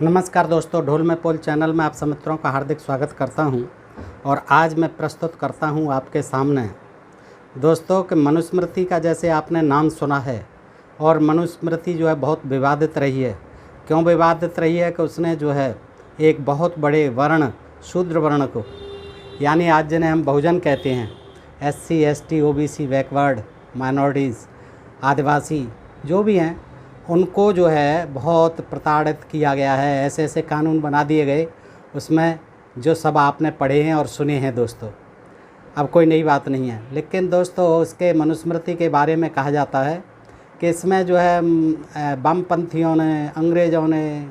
नमस्कार दोस्तों, ढोल में पोल चैनल में आप सब मित्रों का हार्दिक स्वागत करता हूं। और आज मैं प्रस्तुत करता हूं आपके सामने दोस्तों कि मनुस्मृति का जैसे आपने नाम सुना है। और मनुस्मृति जो है बहुत विवादित रही है। क्यों विवादित रही है कि उसने जो है एक बहुत बड़े वर्ण, शूद्र वर्ण को, यानी आज जिन्हें हम बहुजन कहते हैं, SC ST OBC backward minorities, Adivasi जो भी हैं, उनको जो है बहुत प्रताड़ित किया गया है। ऐसे ऐसे कानून बना दिए गए उसमें, जो सब आपने पढ़े हैं और सुने हैं दोस्तों। अब कोई नई बात नहीं है। लेकिन दोस्तों उसके मनुस्मृति के बारे में कहा जाता है कि इसमें जो है वामपंथियों ने, अंग्रेज़ों ने,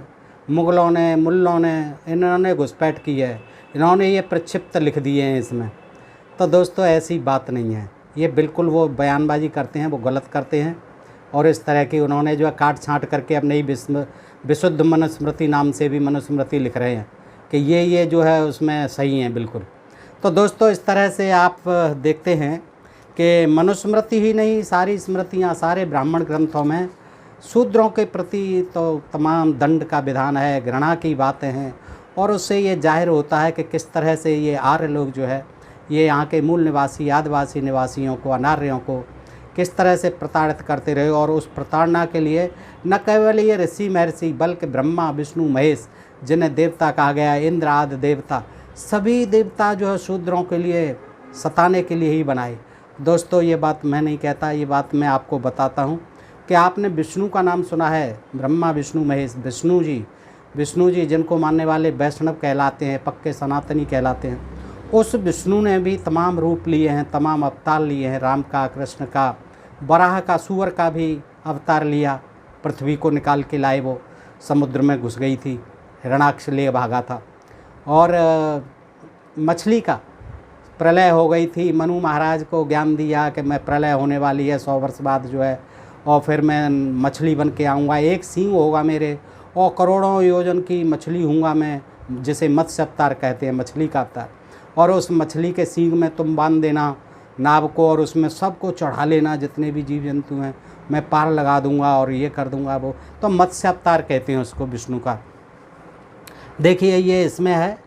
मुग़लों ने, मुल्लों ने, इन्होंने घुसपैठ की है। इन्होंने ये प्रक्षिप्त लिख दिए हैं इसमें। तो दोस्तों ऐसी बात नहीं है। ये बिल्कुल वो बयानबाजी करते हैं, वो गलत करते हैं। और इस तरह की उन्होंने जो है काट छाँट करके अब नई विशुद्ध मनुस्मृति नाम से भी मनुस्मृति लिख रहे हैं कि ये जो है उसमें सही हैं बिल्कुल। तो दोस्तों इस तरह से आप देखते हैं कि मनुस्मृति ही नहीं, सारी स्मृतियाँ, सारे ब्राह्मण ग्रंथों में शूद्रों के प्रति तो तमाम दंड का विधान है, घृणा की बातें हैं। और उससे ये जाहिर होता है कि किस तरह से ये आर्य लोग जो है, ये यहाँ के मूल निवासी आदिवासी निवासियों को, अनार्यों को किस तरह से प्रताड़ित करते रहे। और उस प्रताड़ना के लिए न केवल ये ऋषि महर्षि बल्कि ब्रह्मा विष्णु महेश, जिन्हें देवता कहा गया है, इंद्र आदि देवता, सभी देवता जो है शूद्रों के लिए सताने के लिए ही बनाए। दोस्तों ये बात मैं नहीं कहता, ये बात मैं आपको बताता हूँ कि आपने विष्णु का नाम सुना है, ब्रह्मा विष्णु महेश। विष्णु जी जिनको मानने वाले वैष्णव कहलाते हैं, पक्के सनातनी कहलाते हैं। उस विष्णु ने भी तमाम रूप लिए हैं, तमाम अवतार लिए हैं। राम का, कृष्ण का, वराह का, सूअर का भी अवतार लिया। पृथ्वी को निकाल के लाए, वो समुद्र में घुस गई थी, हिरणाक्ष ले भागा था। और मछली का प्रलय हो गई थी, मनु महाराज को ज्ञान दिया कि मैं प्रलय होने वाली है 100 वर्ष बाद जो है, और फिर मैं मछली बन के आऊँगा, एक सींग होगा मेरे और करोड़ों योजन की मछली हूँगा मैं, जिसे मत्स्य अवतार कहते हैं, मछली का अवतार। और उस मछली के सींग में तुम बांध देना नाव को, और उसमें सबको चढ़ा लेना, जितने भी जीव जंतु हैं, मैं पार लगा दूंगा और ये कर दूंगा। वो तो मत्स्य अवतार कहते हैं उसको, विष्णु का। देखिए ये इसमें है,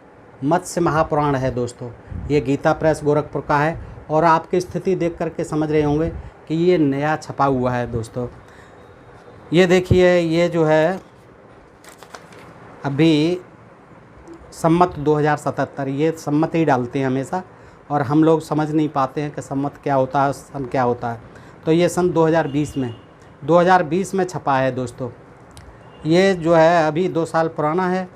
मत्स्य महापुराण है दोस्तों। ये गीता प्रेस गोरखपुर का है। और आपकी स्थिति देख करके समझ रहे होंगे कि ये नया छपा हुआ है दोस्तों। ये देखिए, ये जो है अभी सम्मत 2077, ये सम्मत ही डालते हैं हमेशा, और हम लोग समझ नहीं पाते हैं कि सम्मत क्या होता है, सन क्या होता है। तो ये सन 2020 में छपा है दोस्तों। ये जो है अभी 2 साल पुराना है।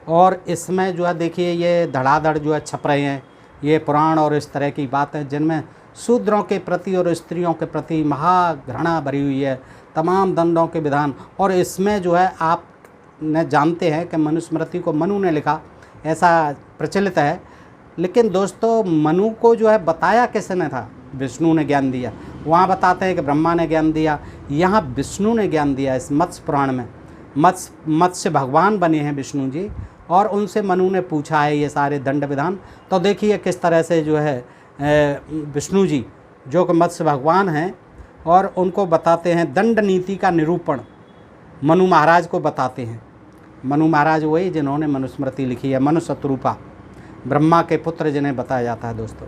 और इसमें जो है देखिए ये धड़ाधड़ जो है छप रहे हैं ये पुराण और इस तरह की बातें, जिनमें शूद्रों के प्रति और स्त्रियों के प्रति महाघृणा भरी हुई है, तमाम दंडों के विधान। और इसमें जो है आप न जानते हैं कि मनुस्मृति को मनु ने लिखा, ऐसा प्रचलित है। लेकिन दोस्तों मनु को जो है बताया किसने था? विष्णु ने ज्ञान दिया। वहाँ बताते हैं कि ब्रह्मा ने ज्ञान दिया, यहाँ विष्णु ने ज्ञान दिया। इस मत्स्य पुराण में मत्स्य भगवान बने हैं विष्णु जी, और उनसे मनु ने पूछा है ये सारे दंड विधान। तो देखिए किस तरह से जो है विष्णु जी जो कि मत्स्य भगवान हैं, और उनको बताते हैं दंड नीति का निरूपण, मनु महाराज को बताते हैं। मनु महाराज वही जिन्होंने मनुस्मृति लिखी है, मनु शत्रुपा, ब्रह्मा के पुत्र जिन्हें बताया जाता है दोस्तों।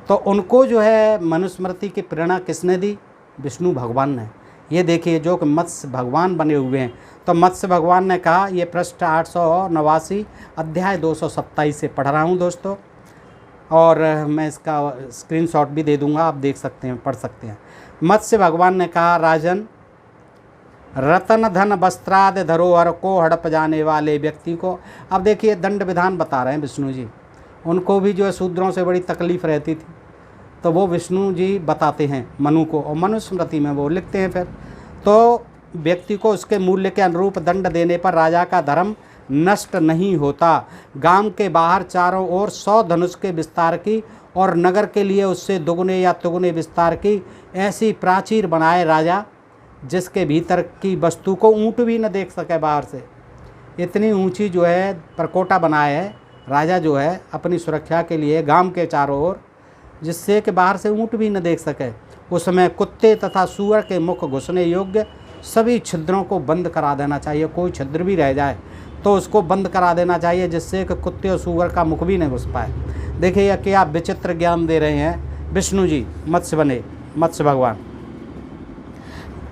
तो उनको जो है मनुस्मृति की प्रेरणा किसने दी? विष्णु भगवान ने। ये देखिए जो कि मत्स्य भगवान बने हुए हैं। तो मत्स्य भगवान ने कहा, ये पृष्ठ 889 अध्याय 227 से पढ़ रहा हूँ दोस्तों, और मैं इसका स्क्रीनशॉट भी दे दूँगा, आप देख सकते हैं, पढ़ सकते हैं। मत्स्य भगवान ने कहा, राजन, रतन धन वस्त्रादि धरोहर को हड़प जाने वाले व्यक्ति को। अब देखिए दंड विधान बता रहे हैं विष्णु जी। उनको भी जो है शूद्रों से बड़ी तकलीफ़ रहती थी, तो वो विष्णु जी बताते हैं मनु को, और मनुस्मृति में वो लिखते हैं। फिर तो व्यक्ति को उसके मूल्य के अनुरूप दंड देने पर राजा का धर्म नष्ट नहीं होता। गांव के बाहर चारों ओर 100 धनुष के विस्तार की, और नगर के लिए उससे दुगुने या तुगुने विस्तार की ऐसी प्राचीर बनाए राजा, जिसके भीतर की वस्तु को ऊँट भी न देख सके बाहर से। इतनी ऊंची जो है परकोटा बनाया है राजा जो है अपनी सुरक्षा के लिए गांव के चारों ओर, जिससे कि बाहर से ऊँट भी न देख सके। उसमें कुत्ते तथा सूअर के मुख घुसने योग्य सभी छिद्रों को बंद करा देना चाहिए। कोई छिद्र भी रह जाए तो उसको बंद करा देना चाहिए, जिससे कि कुत्ते और सूअर का मुख भी नहीं घुस पाए। देखिए यह क्या विचित्र ज्ञान दे रहे हैं विष्णु जी, मत्स्य बने, मत्स्य भगवान।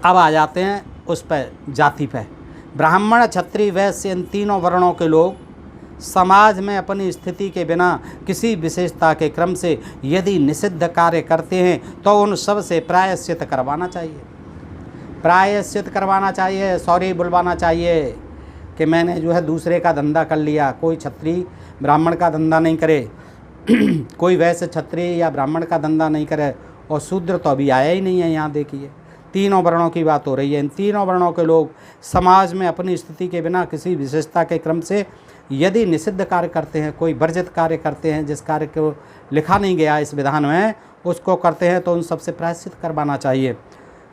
अब आ जाते हैं उस पर, जाति पे। ब्राह्मण, क्षत्रिय, वैश्य, इन तीनों वर्णों के लोग समाज में अपनी स्थिति के बिना किसी विशेषता के क्रम से यदि निषिद्ध कार्य करते हैं तो उन सब से प्रायश्चित करवाना चाहिए। प्रायश्चित करवाना चाहिए, सॉरी बुलवाना चाहिए कि मैंने जो है दूसरे का धंधा कर लिया। कोई क्षत्रिय ब्राह्मण का धंधा नहीं करे, कोई वैश्य क्षत्रिय या ब्राह्मण का धंधा नहीं करे, और शूद्र तो अभी आया ही नहीं है। यहाँ देखिए तीनों वर्णों की बात हो रही है। इन तीनों वर्णों के लोग समाज में अपनी स्थिति के बिना किसी विशेषता के क्रम से यदि निषिद्ध कार्य करते हैं, कोई वर्जित कार्य करते हैं, जिस कार्य को लिखा नहीं गया इस विधान में, उसको करते हैं तो उन सबसे प्रायश्चित करवाना चाहिए।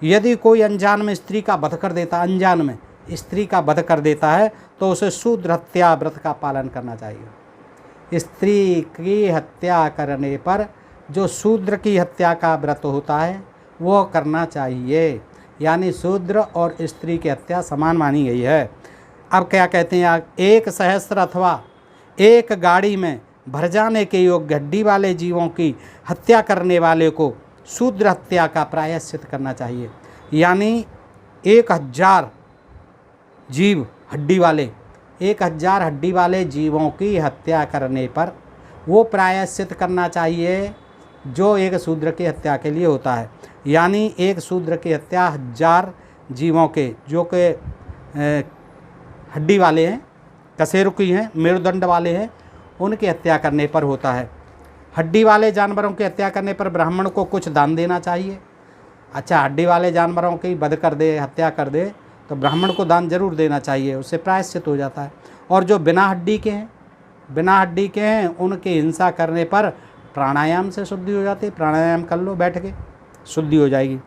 यदि कोई अनजान में स्त्री का वध कर देता, अनजान में स्त्री का वध कर देता है, तो उसे शूद्र हत्या व्रत का पालन करना चाहिए। स्त्री की हत्या करने पर जो शूद्र की हत्या का व्रत होता है वो करना चाहिए। यानी शूद्र और स्त्री की हत्या समान मानी गई है। अब क्या कहते हैं, एक सहस्त्र अथवा एक गाड़ी में भर जाने के योग्य हड्डी वाले जीवों की हत्या करने वाले को शूद्र हत्या का प्रायश्चित करना चाहिए। यानी 1000 जीव हड्डी वाले, 1000 हड्डी वाले जीवों की हत्या करने पर वो प्रायश्चित करना चाहिए जो एक शूद्र की हत्या के लिए होता है। यानी एक शूद्र की हत्या 1000 जीवों के जो कि हड्डी वाले हैं, कशेरुकी हैं, मेरुदंड वाले हैं, उनकी हत्या करने पर होता है। हड्डी वाले जानवरों की हत्या करने पर ब्राह्मण को कुछ दान देना चाहिए। अच्छा, हड्डी वाले जानवरों की वध कर दे, हत्या कर दे, तो ब्राह्मण को दान जरूर देना चाहिए, उससे प्रायश्चित हो जाता है। और जो बिना हड्डी के हैं, बिना हड्डी के हैं, उनकी हिंसा करने पर प्राणायाम से शुद्धि हो जाती है। प्राणायाम कर लो बैठ के, शुद्धि हो जाएगी।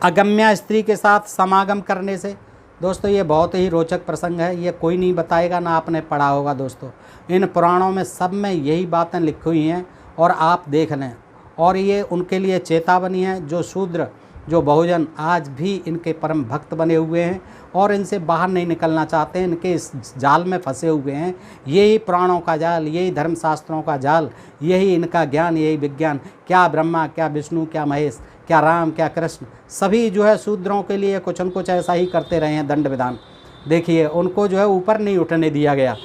अगम्या स्त्री के साथ समागम करने से, दोस्तों ये बहुत ही रोचक प्रसंग है, ये कोई नहीं बताएगा, ना आपने पढ़ा होगा दोस्तों। इन पुराणों में सब में यही बातें लिखी हुई हैं और आप देख लें। और ये उनके लिए चेतावनी है जो शूद्र, जो बहुजन आज भी इनके परम भक्त बने हुए हैं और इनसे बाहर नहीं निकलना चाहते हैं, इनके इस जाल में फंसे हुए हैं। यही पुराणों का जाल, यही धर्मशास्त्रों का जाल, यही इनका ज्ञान, यही विज्ञान। क्या ब्रह्मा, क्या विष्णु, क्या महेश, क्या राम, क्या कृष्ण, सभी जो है शूद्रों के लिए कुछ न कुछ ऐसा ही करते रहे हैं दंड विधान। देखिए उनको जो है ऊपर नहीं उठने दिया गया।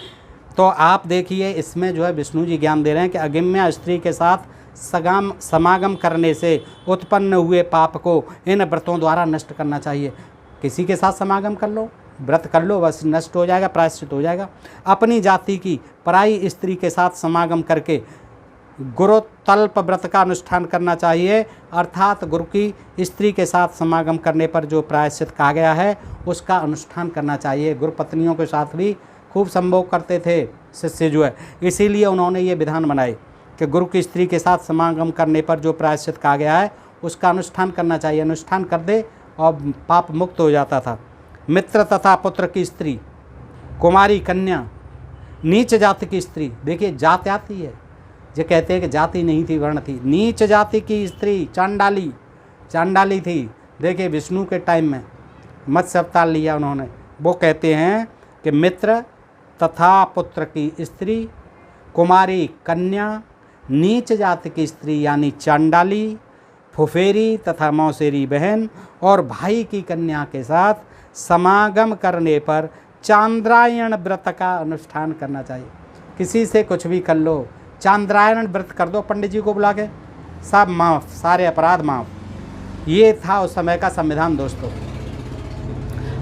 तो आप देखिए इसमें जो है विष्णु जी ज्ञान दे रहे हैं कि अगम्या स्त्री के साथ समागम करने से उत्पन्न हुए पाप को इन व्रतों द्वारा नष्ट करना चाहिए। किसी के साथ समागम कर लो, व्रत कर लो, बस नष्ट हो जाएगा, प्रायश्चित हो जाएगा। अपनी जाति की पराई स्त्री के साथ समागम करके गुरुतल्प व्रत का अनुष्ठान करना चाहिए। अर्थात गुरु की स्त्री के साथ समागम करने पर जो प्रायश्चित कहा गया है उसका अनुष्ठान करना चाहिए। गुरु पत्नियों के साथ भी खूब संभोग करते थे शिष्य जो है, इसीलिए उन्होंने ये विधान बनाए कि गुरु की स्त्री के साथ समागम करने पर जो प्रायश्चित कहा गया है उसका अनुष्ठान करना चाहिए। अनुष्ठान कर दे और पाप मुक्त हो जाता था। मित्र तथा पुत्र की स्त्री, कुमारी कन्या, नीच जाति की स्त्री, देखिए जात आती है, जो कहते हैं कि जाति नहीं थी, वर्ण थी। नीच जाति की स्त्री चांडाली, चांडाली थी। देखिए विष्णु के टाइम में मत्स्य अवतार लिया उन्होंने। वो कहते हैं कि मित्र तथा पुत्र की स्त्री, कुमारी कन्या, नीच जाति की स्त्री यानी चांडाली, फुफेरी तथा मौसेरी बहन और भाई की कन्या के साथ समागम करने पर चांद्रायण व्रत का अनुष्ठान करना चाहिए। किसी से कुछ भी कर लो, चांद्रायण व्रत कर दो पंडित जी को बुला के, सब माफ़, सारे अपराध माफ़। ये था उस समय का संविधान। दोस्तों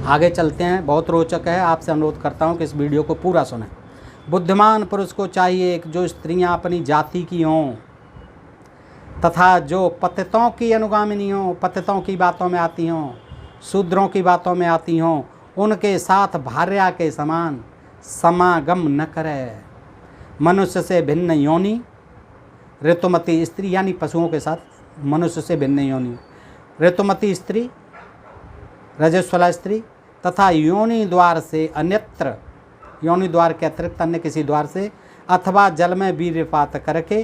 आगे चलते हैं, बहुत रोचक है। आपसे अनुरोध करता हूँ कि इस वीडियो को पूरा सुनें। बुद्धिमान पुरुष को चाहिए कि जो स्त्रियां अपनी जाति की हों तथा जो पतितों की अनुगामिनी हों, पतितों की बातों में आती हों, शूद्रों की बातों में आती हों, उनके साथ भार्या के समान समागम न करे। मनुष्य से भिन्न योनि, ऋतुमती स्त्री यानी पशुओं के साथ मनुष्य से भिन्न योनि, ऋतुमती स्त्री, रजस्वला स्त्री तथा योनि द्वार से अन्यत्र, योनि द्वार के अतिरिक्त अन्य किसी द्वार से, अथवा जल में वीर्यपात करके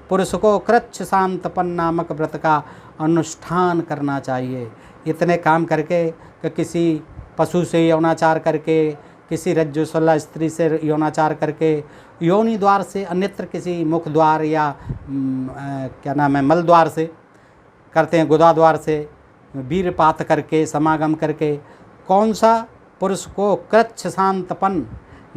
पुरुष को कृच्छ शांतपन नामक व्रत का अनुष्ठान करना चाहिए। इतने काम करके कि किसी पशु से यौनाचार करके, किसी रज्जुशला स्त्री से यौनाचार करके, योनि द्वार से, अन्यत्र किसी मुख द्वार या क्या नाम है मल द्वार से करते हैं, गुदा द्वार से, वीरपात करके, समागम करके, कौन सा पुरुष को कृच्छ शांतपन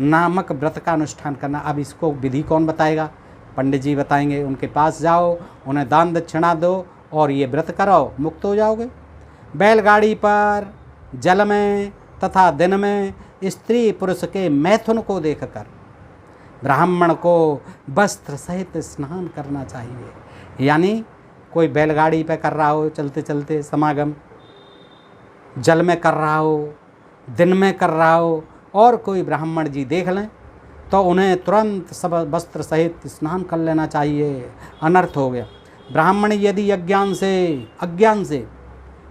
नामक व्रत का अनुष्ठान करना। अब इसको विधि कौन बताएगा? पंडित जी बताएंगे। उनके पास जाओ, उन्हें दान दक्षिणा दो और ये व्रत कराओ, मुक्त हो जाओगे। बैलगाड़ी पर, जल में तथा दिन में स्त्री पुरुष के मैथुन को देखकर ब्राह्मण को वस्त्र सहित स्नान करना चाहिए। यानी कोई बैलगाड़ी पे कर रहा हो, चलते चलते समागम, जल में कर रहा हो, दिन में कर रहा हो, और कोई ब्राह्मण जी देख लें तो उन्हें तुरंत सब वस्त्र सहित स्नान कर लेना चाहिए। अनर्थ हो गया। ब्राह्मण यदि अज्ञान से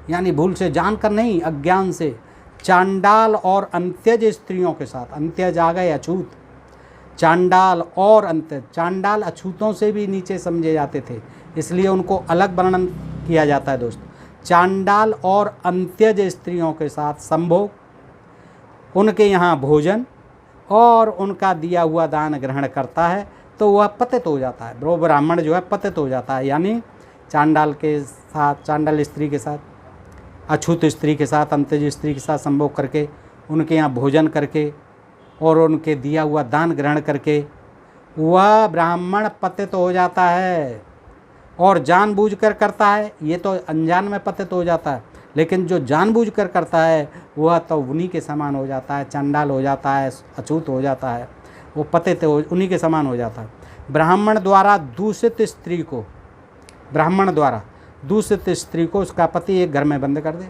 यानी भूल से, जानकर नहीं, अज्ञान से चांडाल और अंत्यज स्त्रियों के साथ, अंत्यज आ गए अछूत, चांडाल और अंत्यज, चांडाल अछूतों से भी नीचे समझे जाते थे, इसलिए उनको अलग वर्णन किया जाता है दोस्तों। चांडाल और अंत्यज स्त्रियों के साथ संभोग, उनके यहाँ भोजन और उनका दिया हुआ दान ग्रहण करता है तो वह पतित हो जाता है, वो ब्राह्मण जो है पतित हो जाता है। यानी चांडाल के साथ, चांडाल स्त्री के साथ, अछूत स्त्री के साथ, अंत्यज स्त्री के साथ संभोग करके, उनके यहाँ भोजन करके और उनके दिया हुआ दान ग्रहण करके वह ब्राह्मण पतित हो जाता है। और जानबूझकर करता है, ये तो अनजान में पतित हो जाता है, लेकिन जो जानबूझकर करता है वह तो उन्हीं के समान हो जाता है, चांडाल हो जाता है, अछूत हो जाता है, वो पतित उन्हीं के समान हो जाता है। ब्राह्मण द्वारा दूषित स्त्री को उसका पति एक घर में बंद कर दे।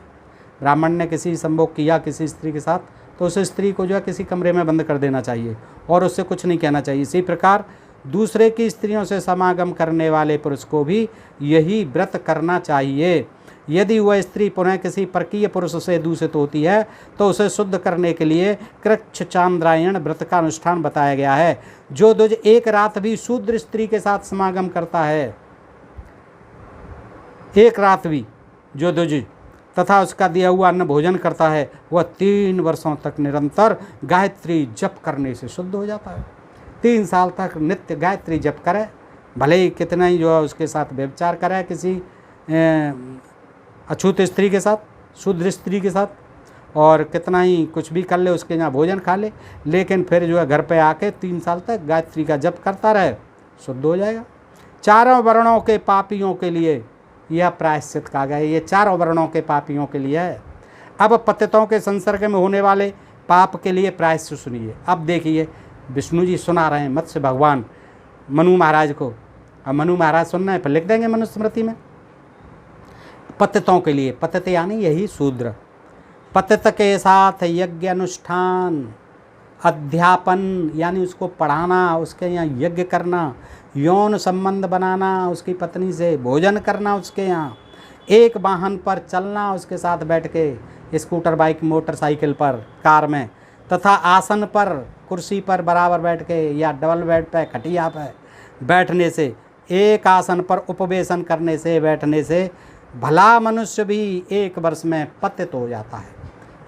ब्राह्मण ने किसी संभोग किया किसी स्त्री के साथ तो उस स्त्री को जो है किसी कमरे में बंद कर देना चाहिए और उससे कुछ नहीं कहना चाहिए। इसी प्रकार दूसरे की स्त्रियों से समागम करने वाले पुरुष को भी यही व्रत करना चाहिए। यदि वह स्त्री पुनः किसी परकीय पुरुष से दूषित होती है तो उसे शुद्ध करने के लिए कृच्छ चांद्रायण व्रत का अनुष्ठान बताया गया है। जो द्विज एक रात भी शूद्र स्त्री के साथ समागम करता है, एक रात भी जो द्विज, तथा उसका दिया हुआ अन्न भोजन करता है, वह 3 वर्षों तक निरंतर गायत्री जप करने से शुद्ध हो जाता है। 3 साल तक नित्य गायत्री जप करे, भले ही कितना ही जो है उसके साथ व्यभिचार करे, किसी अछूत स्त्री के साथ, शूद्र स्त्री के साथ, और कितना ही कुछ भी कर ले, उसके यहाँ भोजन खा ले, लेकिन फिर जो है घर पे आके 3 साल तक गायत्री का जप करता रहे, शुद्ध हो जाएगा। चारों वर्णों के पापियों के लिए यह प्रायश्चित कहा गया है। ये चारों वर्णों के पापियों के लिए है। अब पतितों के संसर्ग में होने वाले पाप के लिए प्रायश्चित सुनिए। अब देखिए विष्णु जी सुना रहे हैं मत्स्य भगवान मनु महाराज को। अब मनु महाराज सुनना है, फिर लिख देंगे मनुस्मृति में। पतितों के लिए, पतित यानी यही शूद्र, पतित के साथ यज्ञ अनुष्ठान, अध्यापन यानी उसको पढ़ाना, उसके यहाँ यज्ञ करना, यौन संबंध बनाना, उसकी पत्नी से भोजन करना, उसके यहाँ एक वाहन पर चलना, उसके साथ बैठ के स्कूटर, बाइक, मोटरसाइकिल पर, कार में, तथा आसन पर, कुर्सी पर बराबर बैठ के या डबल बेड पे, खटिया पे बैठने से, एक आसन पर उपवेशन करने से, बैठने से भला मनुष्य भी 1 वर्ष में पतित हो जाता है।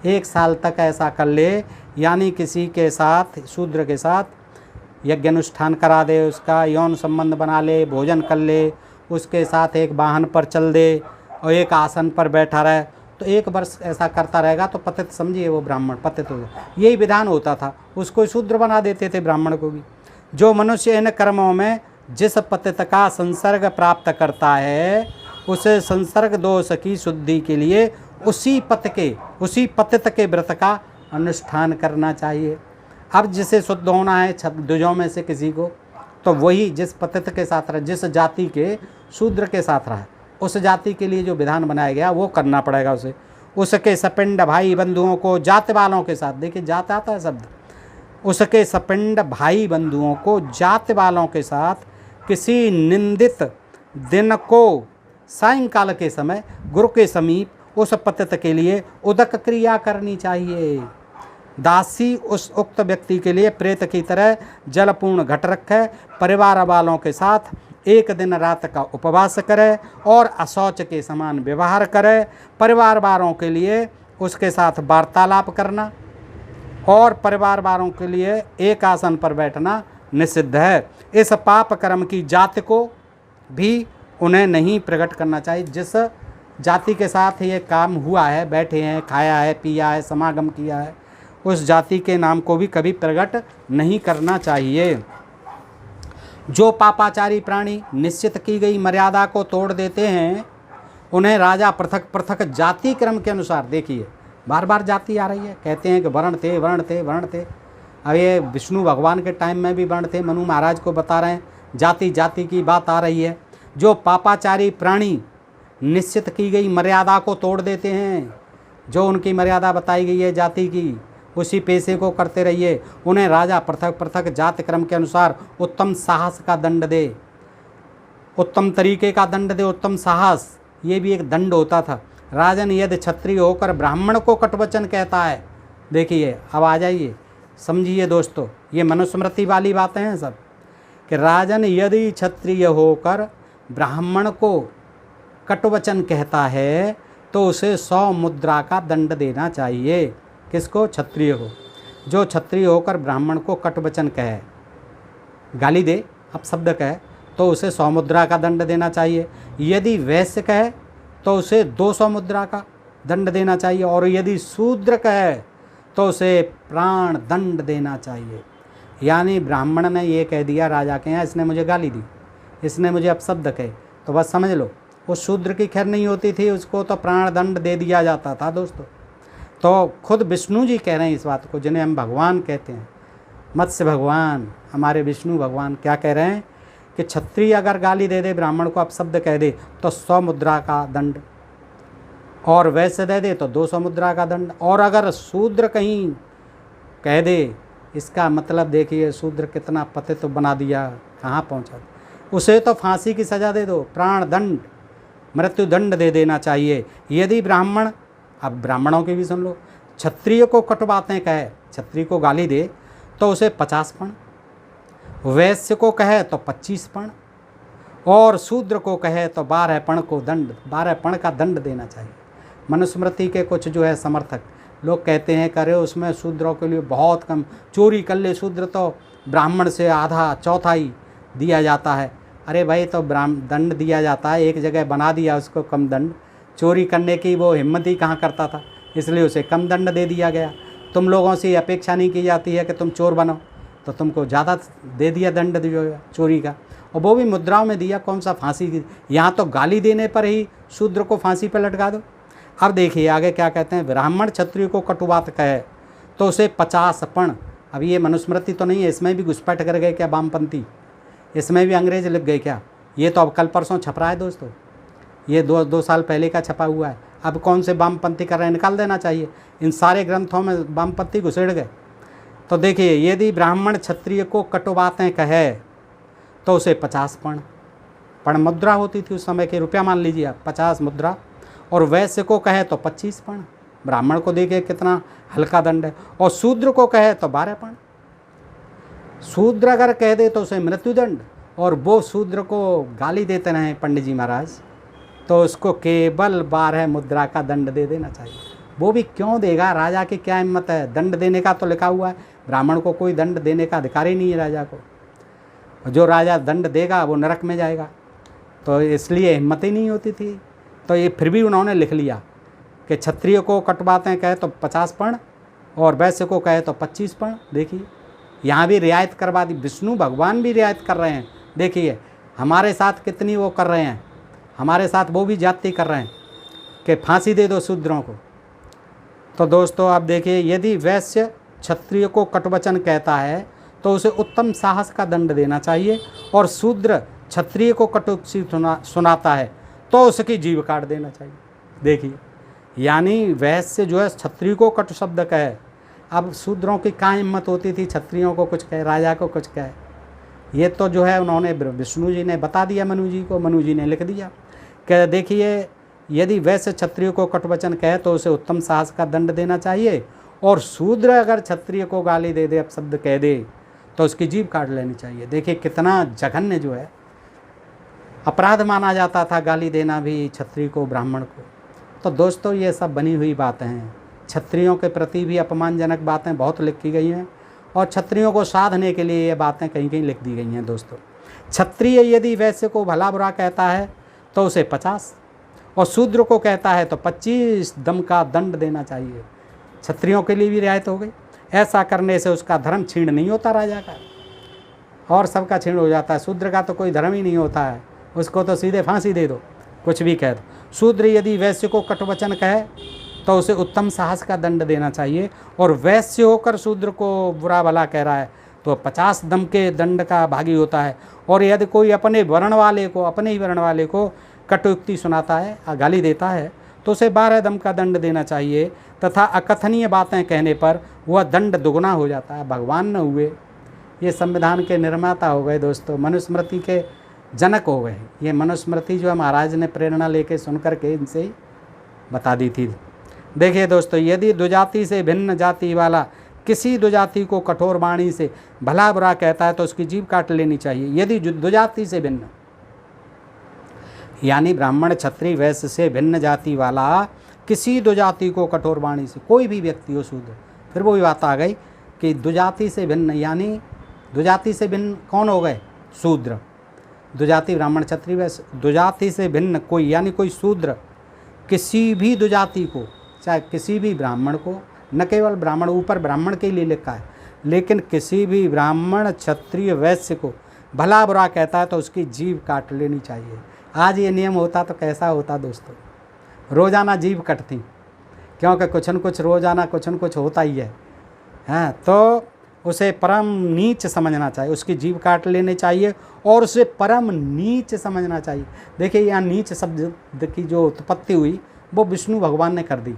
1 साल तक ऐसा कर ले, यानी किसी के साथ, शूद्र के साथ यज्ञ अनुष्ठान करा दे, उसका यौन संबंध बना ले, भोजन कर ले, उसके साथ एक वाहन पर चल दे और एक आसन पर बैठा रहे, तो 1 वर्ष ऐसा करता रहेगा तो पतित समझिए वो ब्राह्मण पतित हो जाए। यही विधान होता था, उसको शूद्र बना देते थे ब्राह्मण को भी। जो मनुष्य इन कर्मों में जिस पतित का संसर्ग प्राप्त करता है उसे संसर्ग दोष की शुद्धि के लिए उसी पतित के व्रत का अनुष्ठान करना चाहिए। अब जिसे शुद्ध होना है द्विजों में से किसी को, तो वही जिस पतित के साथ रहे, जिस जाति के शूद्र के साथ रहा, उस जाति के लिए जो विधान बनाया गया वो करना पड़ेगा उसे। उसके सपिंड भाई बंधुओं को जाति वालों के साथ, देखिए जात आता है शब्द, उसके सपिंड भाई बंधुओं को जाति वालों के साथ किसी निंदित दिन को सायंकाल के समय गुरु के समीप उस पतित के लिए उदक क्रिया करनी चाहिए। दासी उस उक्त व्यक्ति के लिए प्रेत की तरह जलपूर्ण घट रखे, परिवार वालों के साथ 1 दिन रात का उपवास करे और अशौच के समान व्यवहार करे। परिवार वालों के लिए उसके साथ वार्तालाप करना और परिवार वालों के लिए एक आसन पर बैठना निषिद्ध है। इस पाप कर्म की जाति को भी उन्हें नहीं प्रकट करना चाहिए। जिस जाति के साथ ये काम हुआ है, बैठे हैं, खाया है, पिया है, समागम किया है, उस जाति के नाम को भी कभी प्रकट नहीं करना चाहिए। जो पापाचारी प्राणी निश्चित की गई मर्यादा को तोड़ देते हैं, उन्हें राजा पृथक पृथक जाति क्रम के अनुसार, देखिए बार बार जाति आ रही है, कहते हैं कि वर्ण थे वर्ण थे वर्ण थे। अब ये विष्णु भगवान के टाइम में भी वर्ण थे, मनु महाराज को बता रहे हैं, जाति जाति की बात आ रही है। जो पापाचारी प्राणी निश्चित की गई मर्यादा को तोड़ देते हैं, जो उनकी मर्यादा बताई गई है जाति की, उसी पेशे को करते रहिए। उन्हें राजा पृथक पृथक जाति क्रम के अनुसार उत्तम साहस का दंड दे, उत्तम तरीके का दंड दे। उत्तम साहस ये भी एक दंड होता था। राजन यदि क्षत्रिय होकर ब्राह्मण को कटवचन कहता है, देखिए अब आ जाइए, समझिए दोस्तों, ये मनुस्मृति वाली बातें हैं सब, कि राजन यदि क्षत्रिय होकर ब्राह्मण को कटवचन कहता है तो उसे 100 मुद्रा का दंड देना चाहिए। किसको? क्षत्रिय को। जो क्षत्रिय होकर ब्राह्मण को कटवचन कहे, गाली दे, अपशब्द कहे, तो उसे 100 मुद्रा का दंड देना चाहिए। यदि वैश्य कहे तो उसे 200 मुद्रा का दंड देना चाहिए, और यदि शूद्र कहे तो उसे प्राण दंड देना चाहिए। यानी ब्राह्मण ने ये कह दिया राजा के यहाँ, इसने मुझे गाली दी, इसने मुझे अपशब्द कहे, तो बस समझ लो उस शूद्र की खैर नहीं होती थी, उसको तो प्राण दंड दे दिया जाता था दोस्तों। तो खुद विष्णु जी कह रहे हैं इस बात को, जिन्हें हम भगवान कहते हैं, मत्स्य भगवान, हमारे विष्णु भगवान क्या कह रहे हैं कि क्षत्रिय अगर गाली दे दे, ब्राह्मण को अपशब्द कह दे तो 100 मुद्रा का दंड, और वैश्य दे दे तो 200 मुद्रा का दंड, और अगर शूद्र कहीं कह दे, इसका मतलब देखिए शूद्र कितना पतित बना दिया, कहाँ पहुँचा, उसे तो फांसी की सज़ा दे दो, प्राण दंड, मृत्यु दंड दे देना चाहिए। यदि ब्राह्मण, अब ब्राह्मणों की भी सुन लो, क्षत्रिय को कटु बातें कहे, क्षत्रिय को गाली दे तो उसे 50 पण, वैश्य को कहे तो 25 पण, और शूद्र को कहे तो 12 पण को दंड, 12 पण का दंड देना चाहिए। मनुस्मृति के कुछ जो है समर्थक लोग कहते हैं करे उसमें शूद्रों के लिए बहुत कम, चोरी कर ले शूद्र तो ब्राह्मण से आधा चौथाई दिया जाता है। अरे भाई, तो दंड दिया जाता है, एक जगह बना दिया उसको कम दंड, चोरी करने की वो हिम्मत ही कहाँ करता था, इसलिए उसे कम दंड दे दिया गया। तुम लोगों से अपेक्षा नहीं की जाती है कि तुम चोर बनो, तो तुमको ज़्यादा दे दिया दंड जो है चोरी का, और वो भी मुद्राओं में दिया, कौन सा फांसी की। यहाँ तो गाली देने पर ही शूद्र को फांसी पर लटका दो। अब देखिए आगे क्या कहते हैं, ब्राह्मण क्षत्रिय को कटु बात कहे तो उसे 50 पण, अब ये मनुस्मृति तो नहीं है, इसमें भी घुसपैठ कर गए क्या वामपंथी, इसमें भी अंग्रेज लिख गए क्या। ये तो अब कल परसों छप रहा है दोस्तों, ये दो साल पहले का छपा हुआ है। अब कौन से वामपंथी कर रहे हैं, निकाल देना चाहिए, इन सारे ग्रंथों में वामपंथी घुसेड़ गए। तो देखिए, यदि ब्राह्मण क्षत्रिय को कटु बातें कहे तो उसे 50 पण मुद्रा होती थी उस समय के, रुपया मान लीजिए आप, 50 मुद्रा, और वैश्य को कहे तो 25 पण। ब्राह्मण को देखिए कितना हल्का दंड है, और शूद्र को कहे तो 12 पण। शूद्र अगर कह दे तो उसे मृत्युदंड, और वो शूद्र को गाली देते रहे पंडित जी महाराज तो उसको केवल 12 मुद्रा का दंड दे देना चाहिए। वो भी क्यों देगा, राजा की क्या हिम्मत है, दंड देने का तो लिखा हुआ है, ब्राह्मण को कोई दंड देने का अधिकार ही नहीं है राजा को। जो राजा दंड देगा वो नरक में जाएगा, तो इसलिए हिम्मत ही नहीं होती थी। तो ये फिर भी उन्होंने लिख लिया कि क्षत्रिय को कटु बातें कहे तो 50 पण, और वैश्य को कहे तो 25 पण। देखिए यहाँ भी रियायत करवा दी, विष्णु भगवान भी रियायत कर रहे हैं। देखिए हमारे साथ कितनी वो कर रहे हैं, हमारे साथ वो भी जाति कर रहे हैं कि फांसी दे दो शूद्रों को। तो दोस्तों आप देखिए, यदि वैश्य क्षत्रिय को कटुवचन कहता है तो उसे उत्तम साहस का दंड देना चाहिए, और शूद्र क्षत्रिय को कटुक्ति सुनाता है तो उसकी जीभ काट देना चाहिए। देखिए, यानी वैश्य जो है क्षत्रिय को कटु शब्द कहे, अब शूद्रों की कहाँ हिम्मत होती थी क्षत्रियों को कुछ कहे, राजा को कुछ कहे। ये तो जो है उन्होंने विष्णु जी ने बता दिया मनु जी को, मनु जी ने लिख दिया कि देखिए, यदि वैश्य क्षत्रिय को कटुवचन कहे तो उसे उत्तम साहस का दंड देना चाहिए, और शूद्र अगर क्षत्रिय को गाली दे दे, अपशब्द कह दे, तो उसकी जीभ काट लेनी चाहिए। देखिए कितना जघन्य जो है अपराध माना जाता था गाली देना भी क्षत्रिय को, ब्राह्मण को। तो दोस्तों ये सब बनी हुई बातें हैं, क्षत्रियों के प्रति भी अपमानजनक बातें बहुत लिखी गई हैं और क्षत्रियों को साधने के लिए ये बातें कहीं कहीं लिख दी गई हैं। दोस्तों, क्षत्रिय यदि वैश्य को भला बुरा कहता है तो उसे 50 और शूद्र को कहता है तो 25 दम का दंड देना चाहिए। क्षत्रियों के लिए भी रियायत हो गई। ऐसा करने से उसका धर्म छीण नहीं होता राजा का, और सबका छीण हो जाता है। शूद्र का तो कोई धर्म ही नहीं होता है, उसको तो सीधे फांसी दे दो, कुछ भी कह दो। शूद्र यदि वैश्य को कटुवचन कहे तो उसे उत्तम साहस का दंड देना चाहिए, और वैश्य होकर शूद्र को बुरा भला कह रहा है तो 50 दम के दंड का भागी होता है। और यदि कोई अपने ही वर्ण वाले को कटुक्ति सुनाता है, गाली देता है, तो उसे 12 दम का दंड देना चाहिए, तथा अकथनीय बातें कहने पर वह दंड दुगना हो जाता है। भगवान न हुए, ये संविधान के निर्माता हो गए दोस्तों, मनुस्मृति के जनक हो गए। ये मनुस्मृति जो है महाराज ने प्रेरणा लेके सुन करके इनसे ही बता दी थी। देखिए दोस्तों, यदि दुजाति से भिन्न जाति वाला किसी दुजाति को कठोर वाणी से भला बुरा कहता है तो उसकी जीभ काट लेनी चाहिए। यदि दुजाति से भिन्न यानी ब्राह्मण, क्षत्रिय, वैश्य से भिन्न जाति वाला किसी दुजाति को कठोर वाणी से, कोई भी व्यक्ति हो शूद्र, फिर वो भी बात आ गई कि दुजाति से भिन्न, यानी दुजाति से भिन्न कौन हो गए? शूद्र। दुजाति ब्राह्मण, क्षत्रिय, वैश्य, दुजाति से भिन्न कोई, यानी कोई शूद्र किसी भी दुजाति को, चाहे किसी भी ब्राह्मण को, न केवल ब्राह्मण, ऊपर ब्राह्मण के लिए लिखा है, लेकिन किसी भी ब्राह्मण, क्षत्रिय, वैश्य को भला बुरा कहता है तो उसकी जीभ काट लेनी चाहिए। आज ये नियम होता तो कैसा होता दोस्तों? रोज़ाना जीभ कटती, क्योंकि कुछ न कुछ रोज़ाना कुछ न कुछ होता ही है। हाँ, तो उसे परम नीच समझना चाहिए, उसकी जीभ काट लेनी चाहिए और उसे परम नीच समझना चाहिए। देखिए, यहाँ नीच शब्द की जो उत्पत्ति हुई वो विष्णु भगवान ने कर दी,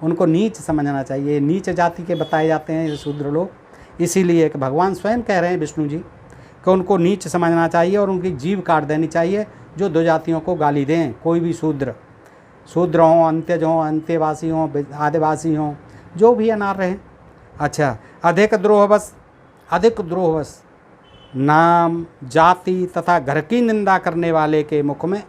उनको नीच समझना चाहिए। नीच जाति के बताए जाते हैं ये शूद्र लोग, इसीलिए कि भगवान स्वयं कह रहे हैं विष्णु जी कि उनको नीच समझना चाहिए और उनकी जीभ काट देनी चाहिए जो दो जातियों को गाली दें। कोई भी शूद्र हों, अंत्यज हों, अंत्यवासी हों, आदिवासी हों, जो भी अनार रहें। अच्छा, अधिक द्रोहवश नाम, जाति तथा घर की निंदा करने वाले के मुख में,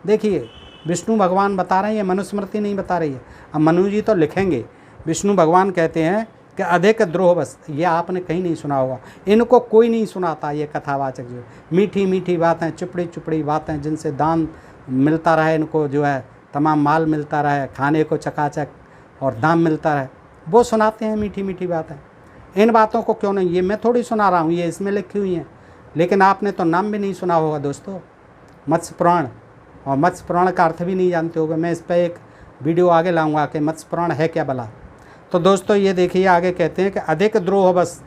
देखिए विष्णु भगवान बता रहे हैं, ये मनुस्मृति नहीं बता रही है। अब मनु जी तो लिखेंगे, विष्णु भगवान कहते हैं कि अधिक द्रोहवश, ये आपने कहीं नहीं सुना होगा, इनको कोई नहीं सुनाता। ये कथावाचक जो मीठी मीठी बातें, चुपड़ी चुपड़ी बातें, जिनसे दान मिलता रहे, इनको जो है तमाम माल मिलता रहे, खाने को चकाचक और दाम मिलता रहे, वो सुनाते हैं मीठी मीठी बातें। इन बातों को क्यों नहीं, ये मैं थोड़ी सुना रहा हूँ, ये इसमें लिखी हुई हैं। लेकिन आपने तो नाम भी नहीं सुना होगा दोस्तों, मत्स्य पुराण, और मत्स्य पुराण का अर्थ भी नहीं जानते होगे। मैं इस पर एक वीडियो आगे लाऊंगा कि मत्स्य पुराण है क्या भला। तो दोस्तों ये देखिए, आगे कहते हैं कि अधिक द्रोहवश,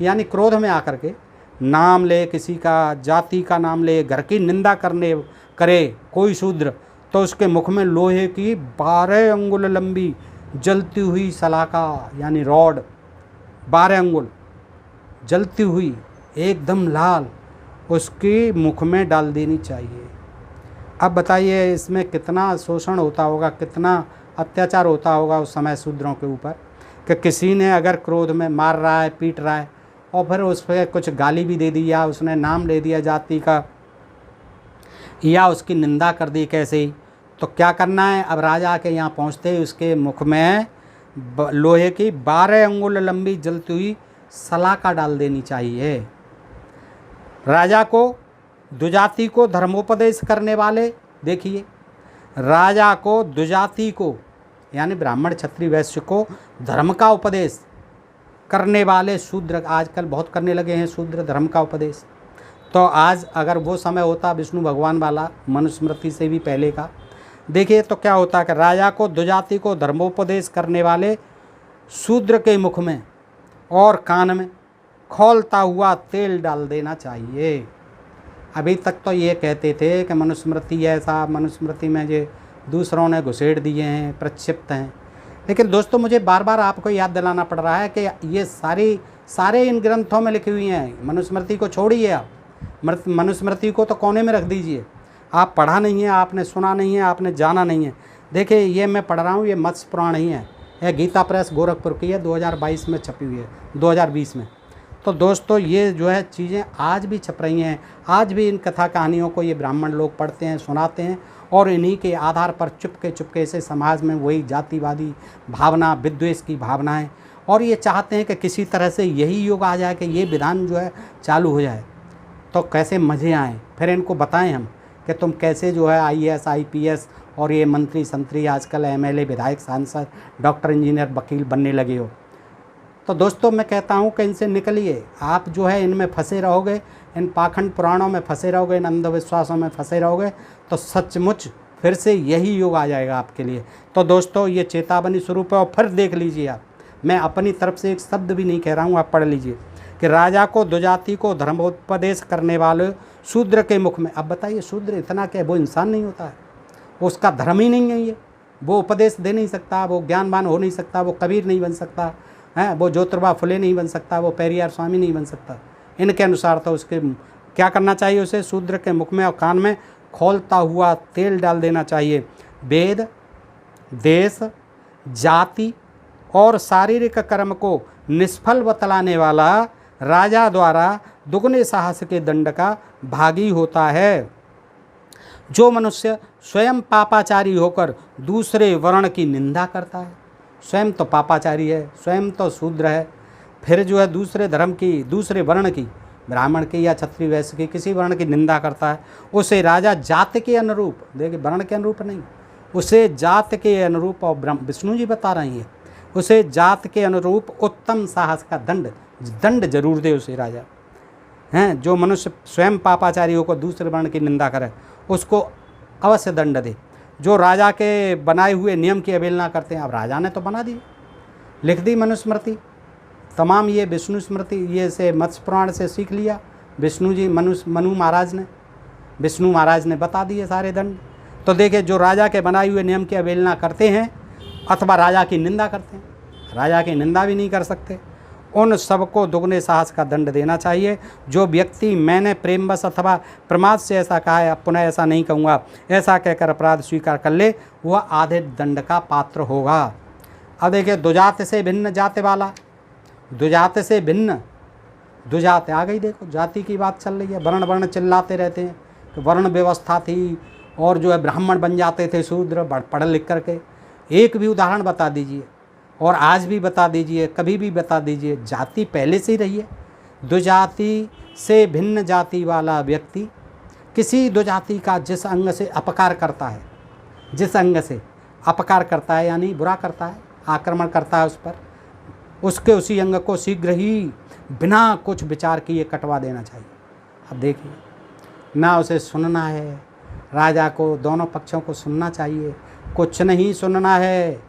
यानी क्रोध में आकर के नाम ले, किसी का जाति का नाम ले, घर की निंदा करे कोई शूद्र, तो उसके मुख में लोहे की 12 अंगुल लंबी जलती हुई सलाका, यानी रॉड, 12 अंगुल जलती हुई एकदम लाल, उसकी मुख में डाल देनी चाहिए। अब बताइए इसमें कितना शोषण होता होगा, कितना अत्याचार होता होगा उस समय शूद्रों के ऊपर, कि किसी ने अगर क्रोध में मार रहा है, पीट रहा है, और फिर उस पर कुछ गाली भी दे दी, या उसने नाम ले दिया जाति का, या उसकी निंदा कर दी कैसे ही, तो क्या करना है? अब राजा के यहाँ पहुँचते ही उसके मुख में लोहे की 12 अंगुल लंबी जलती हुई सलाका डाल देनी चाहिए। राजा को, दुजाति को धर्मोपदेश करने वाले, देखिए राजा को, दुजाति को, यानी ब्राह्मण, क्षत्रिय, वैश्य को धर्म का उपदेश करने वाले शूद्र, आजकल बहुत करने लगे हैं शूद्र धर्म का उपदेश। तो आज अगर वो समय होता विष्णु भगवान वाला, मनुस्मृति से भी पहले का, देखिए तो क्या होता है कि राजा को, दुजाति को धर्मोपदेश करने वाले शूद्र के मुख में और कान में खौलता हुआ तेल डाल देना चाहिए। अभी तक तो ये कहते थे कि मनुस्मृति ऐसा, मनुस्मृति में ये दूसरों ने घुसेड़ दिए हैं, प्रक्षिप्त हैं। लेकिन दोस्तों मुझे बार बार आपको याद दिलाना पड़ रहा है कि ये सारे इन ग्रंथों में लिखी हुई हैं। मनुस्मृति को छोड़िए आप, मनुस्मृति को तो कोने में रख दीजिए। आप पढ़ा नहीं है, आपने सुना नहीं है, आपने जाना नहीं है। देखिए ये मैं पढ़ रहा हूँ, ये मत्स्य पुराण ही है, यह गीता प्रेस गोरखपुर की है, 2022 में छपी हुई है, 2020 में। तो दोस्तों ये जो है चीज़ें आज भी छप रही हैं, आज भी इन कथा कहानियों को ये ब्राह्मण लोग पढ़ते हैं, सुनाते हैं, और इन्हीं के आधार पर चुपके चुपके से समाज में वही जातिवादी भावना, विद्वेष की भावनाएं, और ये चाहते हैं कि किसी तरह से यही युग आ जाए कि ये विधान जो है चालू हो जाए, तो कैसे मज़े आएँ। फिर इनको बताएं हम कि तुम कैसे जो है IAS IPS और ये मंत्री संतरी आजकल MLA विधायक सांसद डॉक्टर इंजीनियर वकील बनने लगे हो। तो दोस्तों मैं कहता हूँ कि इनसे निकलिए। आप जो है इनमें फंसे रहोगे, इन पाखंड पुराणों में फंसे रहोगे, इन अंधविश्वासों में फंसे रहोगे, तो सचमुच फिर से यही युग आ जाएगा आपके लिए। तो दोस्तों ये चेतावनी स्वरूप है। और फिर देख लीजिए आप, मैं अपनी तरफ से एक शब्द भी नहीं कह रहा हूँ, आप पढ़ लीजिए कि राजा को दुजाति को धर्मोपदेश करने वाले शूद्र के मुख में। अब बताइए शूद्र इतना क्या, वो इंसान नहीं होता है, उसका धर्म ही नहीं है ये, वो उपदेश दे नहीं सकता, वो ज्ञानवान हो नहीं सकता, वो कबीर नहीं बन सकता है, वो ज्योतिबा फुले नहीं बन सकता, वो पेरियार स्वामी नहीं बन सकता। इनके अनुसार तो उसके क्या करना चाहिए, उसे शूद्र के मुख में और कान में खौलता हुआ तेल डाल देना चाहिए। वेद, देश, जाति और शारीरिक कर्म को निष्फल बतलाने वाला राजा द्वारा दुगने साहस के दंड का भागी होता है। जो मनुष्य स्वयं पापाचारी होकर दूसरे वर्ण की निंदा करता है, स्वयं तो पापाचारी है, स्वयं तो शूद्र है, फिर जो है दूसरे धर्म की, दूसरे वर्ण की, ब्राह्मण की या क्षत्रिय वैश्य की, किसी वर्ण की निंदा करता है, उसे राजा जात के अनुरूप, देखिए वर्ण के अनुरूप नहीं, उसे जात के अनुरूप, और विष्णु जी बता रही हैं, उसे जात के अनुरूप उत्तम साहस का दंड जरूर दे उसे राजा हैं। जो मनुष्य स्वयं पापाचारी होकर दूसरे वर्ण की निंदा करे उसको अवश्य दंड दे। जो राजा के बनाए हुए नियम की अवहेलना करते हैं, अब राजा ने तो बना दी, लिख दी मनुस्मृति, तमाम ये विष्णु स्मृति, ये से मत्स्य पुराण से सीख लिया विष्णु जी, मनु महाराज ने बता दिए सारे दंड। तो देखिए जो राजा के बनाए हुए नियम की अवहेलना करते हैं अथवा राजा की निंदा करते हैं, राजा की निंदा भी नहीं कर सकते, उन सबको दुगने साहस का दंड देना चाहिए। जो व्यक्ति मैंने प्रेमवश अथवा प्रमाद से ऐसा कहा है, अब पुनः ऐसा नहीं कहूँगा, ऐसा कहकर अपराध स्वीकार कर ले, वह आधे दंड का पात्र होगा। अब देखिए दुजात से भिन्न जाति वाला, दुजात से भिन्न, दुजात आ गई, देखो जाति की बात चल रही है, वर्ण चिल्लाते रहते हैं कि वर्ण व्यवस्था थी और जो है ब्राह्मण बन जाते थे शूद्र पढ़ लिख करके। एक भी उदाहरण बता दीजिए, और आज भी बता दीजिए, कभी भी बता दीजिए, जाति पहले से ही रही है। दुजाति से भिन्न जाति वाला व्यक्ति किसी दुजाति का जिस अंग से अपकार करता है, जिस अंग से अपकार करता है यानी बुरा करता है, आक्रमण करता है उस पर, उसके उसी अंग को शीघ्र ही बिना कुछ विचार किए कटवा देना चाहिए। अब देखिए, ना उसे सुनना है, राजा को दोनों पक्षों को सुनना चाहिए, कुछ नहीं सुनना है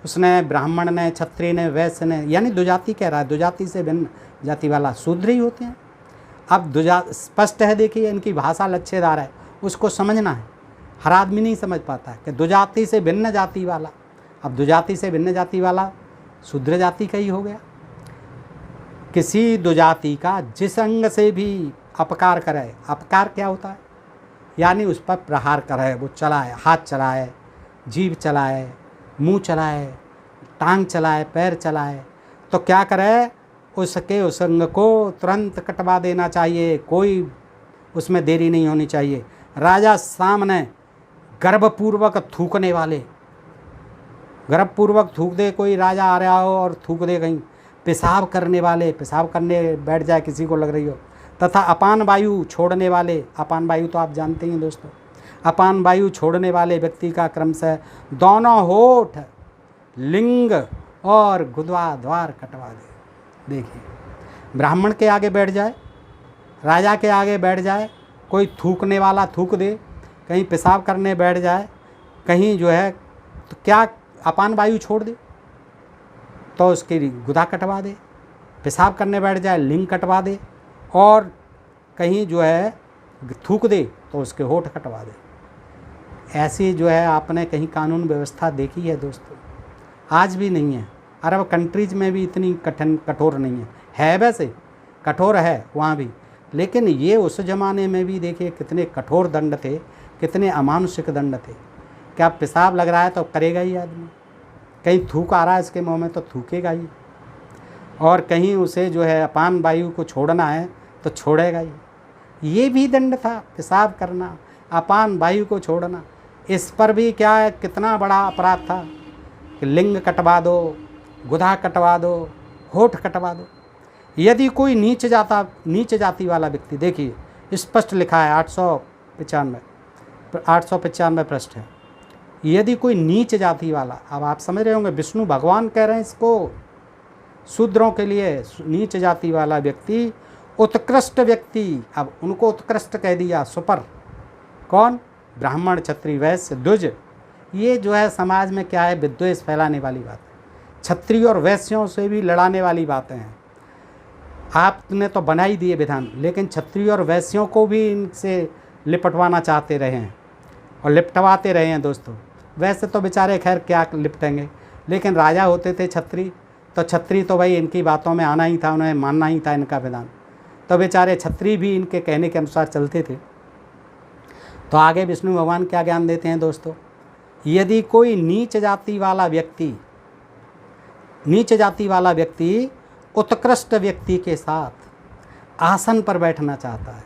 उसने, ब्राह्मण ने, क्षत्रिय ने, वैश्य ने, यानी दुजाति कह रहा है, दुजाति से भिन्न जाति वाला शूद्र ही होते हैं। अब स्पष्ट है, देखिए इनकी भाषा लच्छेदार है, उसको समझना है, हर आदमी नहीं समझ पाता है कि दुजाति से भिन्न जाति वाला। अब दुजाति से भिन्न जाति वाला शूद्र जाति का ही हो गया। किसी दुजाति का जिस अंग से भी अपकार करे, अपकार क्या होता है, यानी उस पर प्रहार करे, वो चलाए, हाथ चलाए, जीभ चलाए, मुंह चलाए, टांग चलाए, पैर चलाए, तो क्या करे, उसके उस अंग को तुरंत कटवा देना चाहिए, कोई उसमें देरी नहीं होनी चाहिए। राजा सामने गर्भपूर्वक थूकने वाले, गर्भपूर्वक थूक दे, कोई राजा आ रहा हो और थूक दे कहीं, पेशाब करने वाले, पेशाब करने बैठ जाए किसी को लग रही हो, तथा अपान वायु छोड़ने वाले, अपान वायु तो आप जानते हैं दोस्तों, अपान वायु छोड़ने वाले व्यक्ति का क्रमशः दोनों होठ, लिंग और गुदवा द्वार कटवा दे। देखिए ब्राह्मण के आगे बैठ जाए, राजा के आगे बैठ जाए, कोई थूकने वाला थूक दे, कहीं पेशाब करने बैठ जाए, कहीं जो है तो क्या अपान वायु छोड़ दे तो उसकी गुदा कटवा दे, पेशाब करने बैठ जाए लिंग कटवा दे, और कहीं जो है थूक दे तो उसके होठ कटवा दे। ऐसी जो है आपने कहीं कानून व्यवस्था देखी है दोस्तों? आज भी नहीं है। अरब कंट्रीज़ में भी इतनी कठोर नहीं है वैसे कठोर है वहाँ भी, लेकिन ये उस ज़माने में भी देखिए कितने कठोर दंड थे, कितने अमानुषिक दंड थे। क्या पेशाब लग रहा है तो करेगा ही आदमी, कहीं थूक आ रहा है इसके मुँह में तो थूकेगा ही। और कहीं उसे जो है अपान वायु को छोड़ना है तो छोड़ेगा ही। ये भी दंड था, पेशाब करना, अपान वायु को छोड़ना। इस पर भी क्या है, कितना बड़ा अपराध था कि लिंग कटवा दो, गुदा कटवा दो, होठ कटवा दो। यदि कोई नीच जाति वाला व्यक्ति, देखिए स्पष्ट लिखा है 895 पृष्ठ है। यदि कोई नीच जाति वाला, अब आप समझ रहे होंगे विष्णु भगवान कह रहे हैं इसको शूद्रों के लिए, नीच जाति वाला व्यक्ति, उत्कृष्ट व्यक्ति, अब उनको उत्कृष्ट कह दिया, सुपर। कौन? ब्राह्मण, क्षत्रिय, वैश्य, द्विज। ये जो है समाज में क्या है, विद्वेष फैलाने वाली बात है। क्षत्रिय और वैश्यों से भी लड़ाने वाली बातें हैं। आपने तो बना ही दिए विधान, लेकिन क्षत्रिय और वैश्यों को भी इनसे लिपटवाना चाहते रहे हैं और लिपटवाते रहे हैं दोस्तों। वैसे तो बेचारे खैर क्या लिपटेंगे, लेकिन राजा होते थे क्षत्रिय, तो क्षत्रिय तो भाई इनकी बातों में आना ही था, उन्हें मानना ही था इनका विधान। तो बेचारे क्षत्रिय भी इनके कहने के अनुसार चलते थे। तो आगे विष्णु भगवान क्या ज्ञान देते हैं दोस्तों, यदि कोई नीच जाति वाला व्यक्ति उत्कृष्ट व्यक्ति के साथ आसन पर बैठना चाहता है।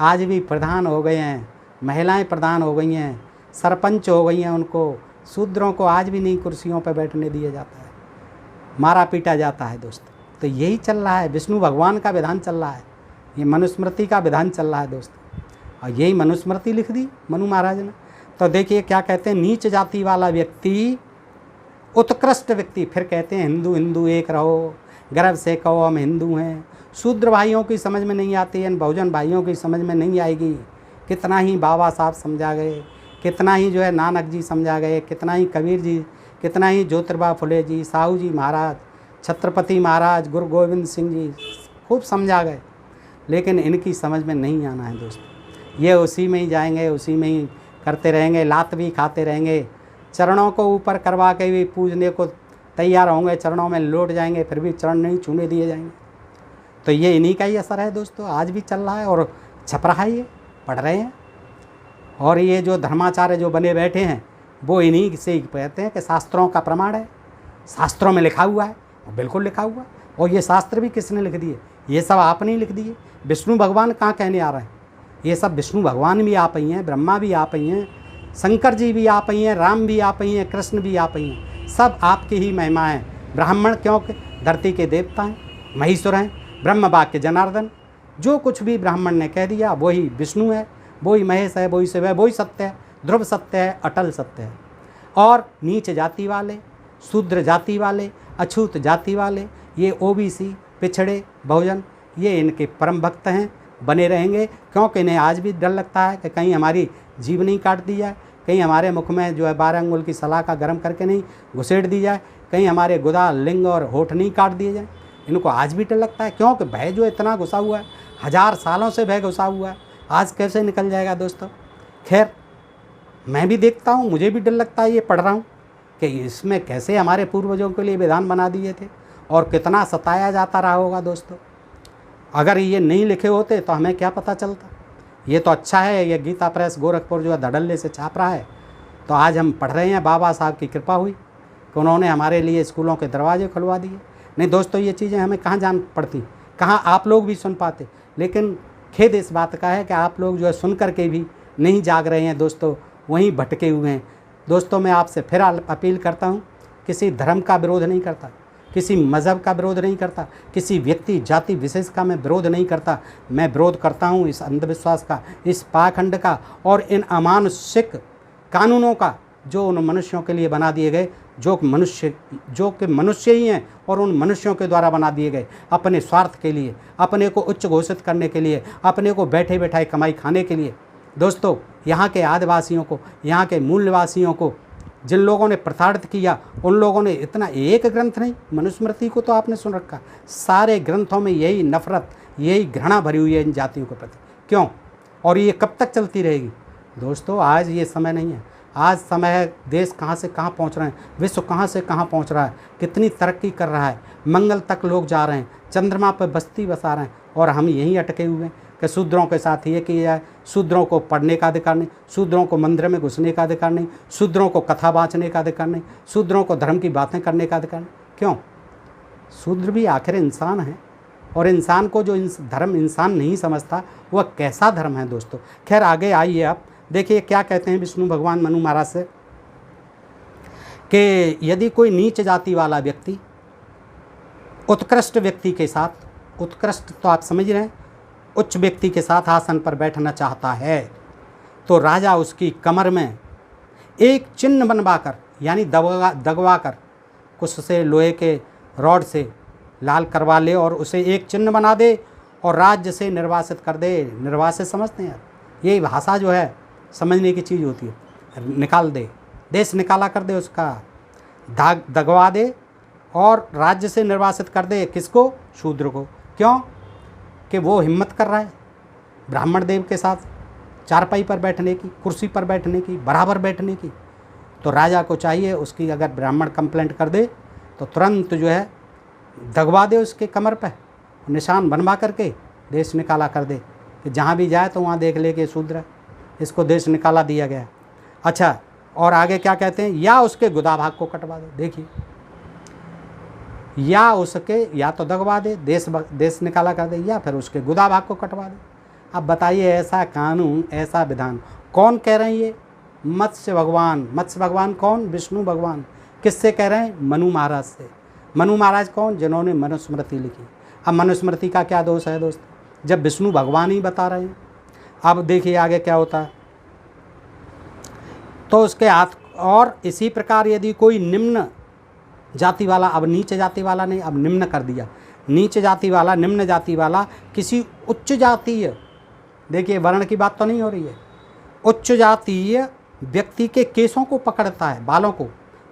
आज भी प्रधान हो गए हैं, महिलाएं प्रधान हो गई हैं, सरपंच हो गई हैं, उनको शूद्रों को आज भी नहीं कुर्सियों पर बैठने दिया जाता है, मारा पीटा जाता है दोस्तों। तो यही चल रहा है, विष्णु भगवान का विधान चल रहा है, ये मनुस्मृति का विधान चल रहा है दोस्तों। और यही मनुस्मृति लिख दी मनु महाराज ने। तो देखिए क्या कहते हैं, नीच जाति वाला व्यक्ति उत्कृष्ट व्यक्ति, फिर कहते हैं हिंदू हिंदू एक रहो, गर्व से कहो हम हिंदू हैं। शूद्र भाइयों की समझ में नहीं आती है, बहुजन भाइयों की समझ में नहीं आएगी। कितना ही बाबा साहब समझा गए, कितना ही जो है नानक जी समझा गए, कितना ही कबीर जी, कितना ही ज्योतिबा फुले जी, साहू जी महाराज, छत्रपति महाराज, गुरु गोविंद सिंह जी खूब समझा गए, लेकिन इनकी समझ में नहीं आना है दोस्तों। ये उसी में ही जाएंगे, उसी में ही करते रहेंगे, लात भी खाते रहेंगे, चरणों को ऊपर करवा के भी पूजने को तैयार होंगे, चरणों में लौट जाएंगे, फिर भी चरण नहीं छूने दिए जाएंगे। तो ये इन्हीं का ही असर है दोस्तों, आज भी चल रहा है और छप रहा है, ये पढ़ रहे हैं। और ये जो धर्माचार्य जो बने बैठे हैं वो इन्हीं से ही कहते हैं कि शास्त्रों का प्रमाण है, शास्त्रों में लिखा हुआ है, बिल्कुल लिखा हुआ है। और ये शास्त्र भी किसने लिख दिए, ये सब आपने ही लिख दिए। विष्णु भगवान कहाँ कहने आ रहे हैं, ये सब विष्णु भगवान भी आप ही हैं, ब्रह्मा भी आप ही हैं, शंकर जी भी आप ही हैं, राम भी आप ही हैं, कृष्ण भी आप ही हैं, सब आपकी ही महिमा है। ब्राह्मण क्योंकि धरती के देवता हैं, महीश्वर हैं, ब्रह्म वाक्य जनार्दन, जो कुछ भी ब्राह्मण ने कह दिया वही विष्णु है, वही महेश है, वही शिव है, वही सत्य है, ध्रुव सत्य है, अटल सत्य है। और नीच जाति वाले, शूद्र जाति वाले, अछूत जाति वाले, ये ओबीसी, पिछड़े, बहुजन, ये इनके परम भक्त हैं, बने रहेंगे। क्योंकि इन्हें आज भी डर लगता है कि कहीं हमारी जीभ नहीं काट दी जाए, कहीं हमारे मुख में जो है 12 अंगुल की सलाखा गर्म करके नहीं घुसेड़ दी जाए, कहीं हमारे गुदा, लिंग और होठ नहीं काट दिए जाए। इनको आज भी डर लगता है, क्योंकि भय जो इतना घुसा हुआ है, 1000 सालों से भय घुसा हुआ है, आज कैसे निकल जाएगा दोस्तों। खैर मैं भी देखता हूँ, मुझे भी डर लगता है, ये पढ़ रहा हूँ कि इसमें कैसे हमारे पूर्वजों के लिए विधान बना दिए थे और कितना सताया जाता रहा होगा दोस्तों। अगर ये नहीं लिखे होते तो हमें क्या पता चलता। ये तो अच्छा है, ये गीता प्रेस गोरखपुर जो है धड़ल्ले से छाप रहा है, तो आज हम पढ़ रहे हैं। बाबा साहब की कृपा हुई कि उन्होंने हमारे लिए स्कूलों के दरवाजे खुलवा दिए। नहीं दोस्तों, ये चीज़ें हमें कहाँ जान पड़ती, कहाँ आप लोग भी सुन पाते। लेकिन खेद इस बात का है कि आप लोग जो है सुन कर के भी नहीं जाग रहे हैं दोस्तों, वहीं भटके हुए हैं। दोस्तों मैं आपसे फिर अपील करता हूँ, किसी धर्म का विरोध नहीं करता, किसी मज़हब का विरोध नहीं करता, किसी व्यक्ति जाति विशेष का मैं विरोध नहीं करता। मैं विरोध करता हूँ इस अंधविश्वास का, इस पाखंड का और इन अमानुषिक कानूनों का जो उन मनुष्यों के लिए बना दिए गए, जो कि मनुष्य ही हैं और उन मनुष्यों के द्वारा बना दिए गए अपने स्वार्थ के लिए, अपने को उच्च घोषित करने के लिए, अपने को बैठे बैठाए कमाई खाने के लिए। दोस्तों यहाँ के आदिवासियों को, यहाँ के मूल निवासियों को, जिन लोगों ने प्रताड़ित किया, उन लोगों ने इतना, एक ग्रंथ नहीं, मनुस्मृति को तो आपने सुन रखा, सारे ग्रंथों में यही नफरत, यही घृणा भरी हुई है इन जातियों के प्रति। क्यों, और ये कब तक चलती रहेगी दोस्तों। आज ये समय नहीं है, आज समय है, देश कहाँ से कहाँ पहुँच रहे हैं, विश्व कहाँ से कहाँ पहुँच रहा है, कितनी तरक्की कर रहा है, मंगल तक लोग जा रहे हैं, चंद्रमा पर बस्ती बसा रहे हैं, और हम यहीं अटके हुए हैं कि शूद्रों के साथ ये किया जाए। शूद्रों को पढ़ने का अधिकार नहीं, शूद्रों को मंदिर में घुसने का अधिकार नहीं, शूद्रों को कथा बाँचने का अधिकार नहीं, शूद्रों को धर्म की बातें करने का अधिकार नहीं। क्यों, शूद्र भी आखिर इंसान है, और इंसान को जो धर्म इंसान नहीं समझता वह कैसा धर्म है दोस्तों। खैर आगे आइए, आप देखिए क्या कहते हैं विष्णु भगवान मनु महाराज से कि यदि कोई नीच जाति वाला व्यक्ति उत्कृष्ट व्यक्ति के साथ, उत्कृष्ट तो आप समझ रहे हैं, उच्च व्यक्ति के साथ आसन पर बैठना चाहता है तो राजा उसकी कमर में एक चिन्ह बनवाकर, यानी दगवा कर कुछ से लोहे के रॉड से लाल करवा ले और उसे एक चिन्ह बना दे और राज्य से निर्वासित कर दे। निर्वासित समझते हैं यार, यही भाषा जो है समझने की चीज़ होती है। निकाल दे, देश निकाला कर दे, उसका दगवा दे और राज्य से निर्वासित कर दे। किसको? शूद्र को। क्यों? कि वो हिम्मत कर रहा है ब्राह्मण देव के साथ चारपाई पर बैठने की, कुर्सी पर बैठने की, बराबर बैठने की। तो राजा को चाहिए उसकी अगर ब्राह्मण कंप्लेंट कर दे तो तुरंत जो है दगवा दे उसके कमर पर, निशान बनवा करके देश निकाला कर दे कि जहाँ भी जाए तो वहाँ देख ले कि शूद्र है, इसको देश निकाला दिया गया। अच्छा, और आगे क्या कहते हैं? या उसके गुदा भाग को कटवा दे। देखिए, या उसके, या तो दगवा दे, देश निकाला कर दे, या फिर उसके गुदा भाग को कटवा दे। अब बताइए, ऐसा कानून, ऐसा विधान कौन कह रहे हैं? ये मत्स्य भगवान। मत्स्य भगवान कौन? विष्णु भगवान। किससे कह रहे हैं? मनु महाराज से। मनु महाराज कौन? जिन्होंने मनुस्मृति लिखी। अब मनुस्मृति का क्या दोष है दोस्त, जब विष्णु भगवान ही बता रहे हैं। अब देखिए आगे क्या होता है। तो उसके हाथ, और इसी प्रकार यदि कोई निम्न जाति वाला, अब नीच जाति वाला नहीं, अब निम्न कर दिया, नीच जाति वाला, निम्न जाति वाला किसी उच्च जातीय, देखिए वर्ण की बात तो नहीं हो रही है, उच्च जातीय व्यक्ति के केसों को पकड़ता है, बालों को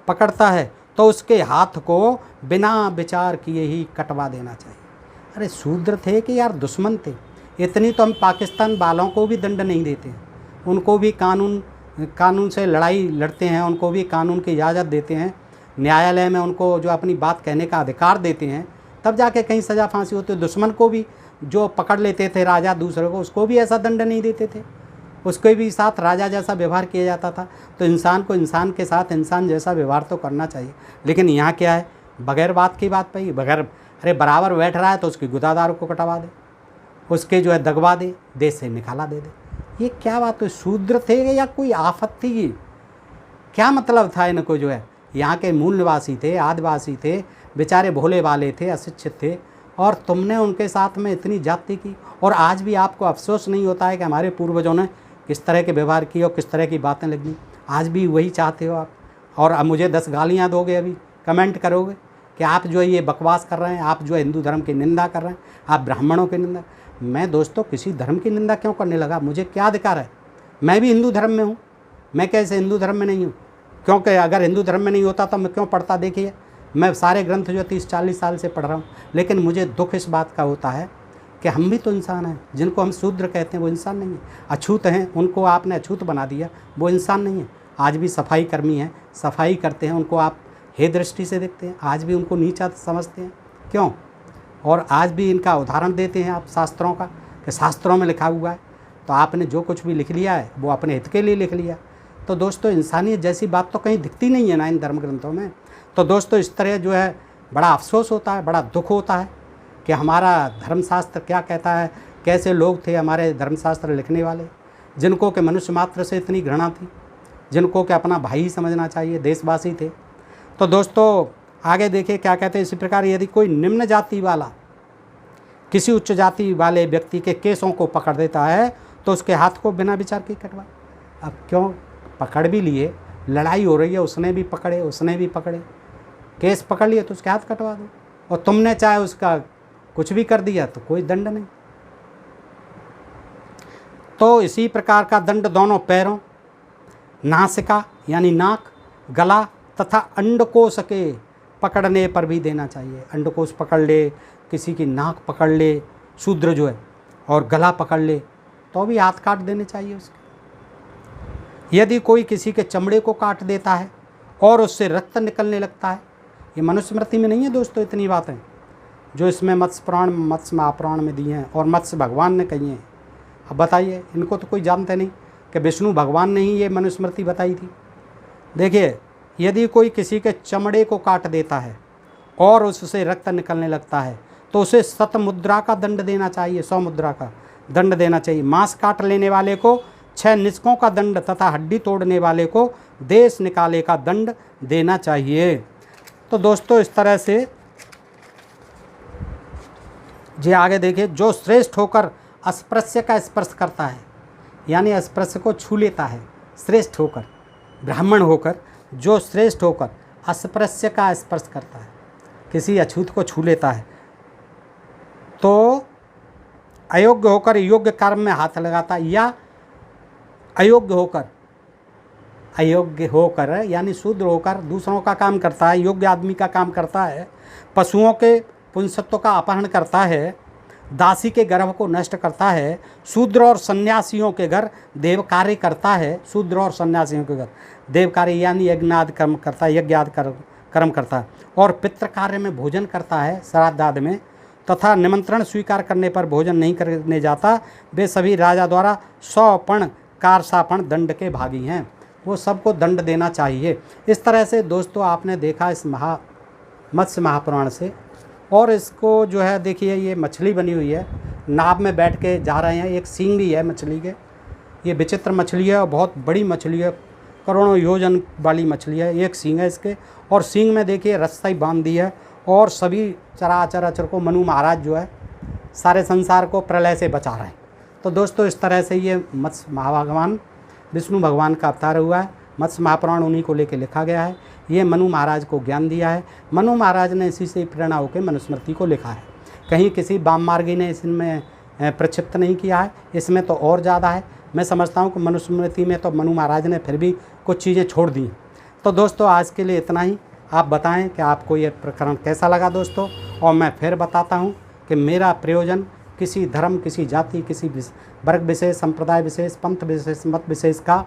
पकड़ता है, तो उसके हाथ को बिना विचार किए ही कटवा देना चाहिए। अरे शूद्र थे कि यार दुश्मन थे? इतनी तो हम पाकिस्तान वालों को भी दंड नहीं देते हैं, उनको भी कानून से लड़ाई लड़ते हैं, उनको भी कानून की इजाज़त देते हैं, न्यायालय में उनको जो अपनी बात कहने का अधिकार देते हैं, तब जाके कहीं सज़ा फांसी होती है। दुश्मन को भी जो पकड़ लेते थे राजा दूसरे को, उसको भी ऐसा दंड नहीं देते थे, उसके भी साथ राजा जैसा व्यवहार किया जाता था। तो इंसान को इंसान के साथ इंसान जैसा व्यवहार तो करना चाहिए। लेकिन यहाँ क्या है, बगैर बात की बात पे ही, बगैर, अरे बराबर बैठ रहा है तो उसकी गुदादार को कटवा दे, उसके जो है दगवा दे, देश से निकाला दे। ये क्या बात है? शूद्र थे या कोई आफत थी? ये क्या मतलब था इनको? जो है यहाँ के मूल निवासी थे, आदिवासी थे, बेचारे भोले वाले थे, अशिक्षित थे, और तुमने उनके साथ में इतनी जाति की। और आज भी आपको अफसोस नहीं होता है कि हमारे पूर्वजों ने किस तरह के व्यवहार किए और किस तरह की बातें लगी? आज भी वही चाहते हो आप। और अब मुझे 10 गालियाँ दोगे, अभी कमेंट करोगे कि आप जो है ये बकवास कर रहे हैं, आप जो है हिंदू धर्म की निंदा कर रहे हैं, आप ब्राह्मणों की निंदा। मैं दोस्तों किसी धर्म की निंदा क्यों करने लगा? मुझे क्या अधिकार है? मैं भी हिंदू धर्म में हूँ, मैं कैसे हिंदू धर्म में नहीं हूँ? क्योंकि अगर हिंदू धर्म में नहीं होता तो मैं क्यों पढ़ता? देखिए मैं सारे ग्रंथ जो 30-40 साल से पढ़ रहा हूँ। लेकिन मुझे दुख इस बात का होता है कि हम भी तो इंसान हैं। जिनको हम शूद्र कहते हैं वो इंसान नहीं है, अछूत हैं, उनको आपने अछूत बना दिया, वो इंसान नहीं है। आज भी सफाई कर्मी हैं, सफाई करते हैं, उनको आप हे दृष्टि से देखते हैं, आज भी उनको नीचा समझते हैं। क्यों? और आज भी इनका उदाहरण देते हैं आप शास्त्रों का, कि शास्त्रों में लिखा हुआ है, तो आपने जो कुछ भी लिख लिया है वो अपने हित के लिए लिख लिया। तो दोस्तों इंसानियत जैसी बात तो कहीं दिखती नहीं है ना इन धर्म ग्रंथों में। तो दोस्तों इस तरह जो है बड़ा अफसोस होता है, बड़ा दुख होता है कि हमारा धर्मशास्त्र क्या कहता है, कैसे लोग थे हमारे धर्मशास्त्र लिखने वाले, जिनको कि मनुष्य मात्र से इतनी घृणा थी, जिनको कि अपना भाई समझना चाहिए, देशवासी थे। तो दोस्तों आगे देखिए क्या कहते हैं। इसी प्रकार यदि कोई निम्न जाति वाला किसी उच्च जाति वाले व्यक्ति के केसों को पकड़ देता है तो उसके हाथ को बिना विचार के कटवाए। अब क्यों पकड़ भी लिए, लड़ाई हो रही है, उसने भी पकड़े, उसने भी पकड़े, केस पकड़ लिए तो उसके हाथ कटवा दो। और तुमने चाहे उसका कुछ भी कर दिया तो कोई दंड नहीं। तो इसी प्रकार का दंड दोनों पैरों, नासिका यानी नाक, गला तथा अंडकोश के पकड़ने पर भी देना चाहिए। अंडकोश पकड़ ले, किसी की नाक पकड़ ले शूद्र जो है, और गला पकड़ ले तो भी हाथ काट देने चाहिए उसके। यदि कोई किसी के चमड़े को काट देता है और उससे रक्त निकलने लगता है, ये मनुस्मृति में नहीं है दोस्तों इतनी बातें जो इसमें मत्स्य पुराण, मत्स्य महापुराण में दी हैं और मत्स्य भगवान ने कही हैं। अब बताइए, इनको तो कोई जानते नहीं कि विष्णु भगवान ने ही ये मनुस्मृति बताई थी। देखिए, यदि कोई किसी के चमड़े को काट देता है और उससे रक्त निकलने लगता है तो उसे 100 मुद्रा का दंड देना चाहिए, 100 मुद्रा का दंड देना चाहिए। मांस काट लेने वाले को 6 निष्कों का दंड तथा हड्डी तोड़ने वाले को देश निकाले का दंड देना चाहिए। तो दोस्तों इस तरह से जी आगे देखिए, जो श्रेष्ठ होकर अस्पृश्य का स्पर्श करता है, यानी अस्पृश्य को छू लेता है, श्रेष्ठ होकर, ब्राह्मण होकर, जो श्रेष्ठ होकर अस्पृश्य का स्पर्श करता है, किसी अछूत को छू लेता है, तो अयोग्य होकर योग्य कर्म में हाथ लगाता है, या अयोग्य होकर यानी शूद्र होकर दूसरों का काम करता है, योग्य आदमी का काम करता है, पशुओं के पुंसत्व का अपहरण करता है, दासी के गर्भ को नष्ट करता है, शूद्र और सन्यासियों के घर देव कार्य करता है, शूद्र और सन्यासियों के घर देव कार्य यानी यज्ञादि कर्म करता है, यज्ञादि कर्म करता है, और पितृ कार्य में भोजन करता है, श्राद्ध आदि में, तथा निमंत्रण स्वीकार करने पर भोजन नहीं करने जाता, वे सभी राजा द्वारा 100 पण कारसापण दंड के भागी हैं, वो सबको दंड देना चाहिए। इस तरह से दोस्तों आपने देखा इस मत्स्य महापुराण से। और इसको जो है देखिए, ये मछली बनी हुई है, नाव में बैठ के जा रहे हैं, एक सींग भी है मछली के, ये विचित्र मछली है और बहुत बड़ी मछली है, करोड़ों योजन वाली मछली है, एक सींग है इसके, और सींग में देखिए रस्सी बांध दी है, और सभी चराचर अचर को मनु महाराज जो है सारे संसार को प्रलय से बचा रहे हैं। तो दोस्तों इस तरह से ये मत्स्य भगवान विष्णु भगवान का अवतार हुआ है, मत्स्य महापुराण उन्हीं को लेकर लिखा गया है। ये मनु महाराज को ज्ञान दिया है, मनु महाराज ने इसी से प्रेरणा होकर मनुस्मृति को लिखा है, कहीं किसी वाम मार्गी ने इसमें प्रक्षिप्त नहीं किया है, इसमें तो और ज़्यादा है। मैं समझता हूँ कि मनुस्मृति में तो मनु महाराज ने फिर भी कुछ चीज़ें छोड़ दी। तो दोस्तों आज के लिए इतना ही। आप बताएं कि आपको ये प्रकरण कैसा लगा दोस्तों, और मैं फिर बताता हूँ कि मेरा प्रयोजन किसी धर्म, किसी जाति, किसी वर्ग विशेष, संप्रदाय विशेष, पंथ विशेष, मत विशेष का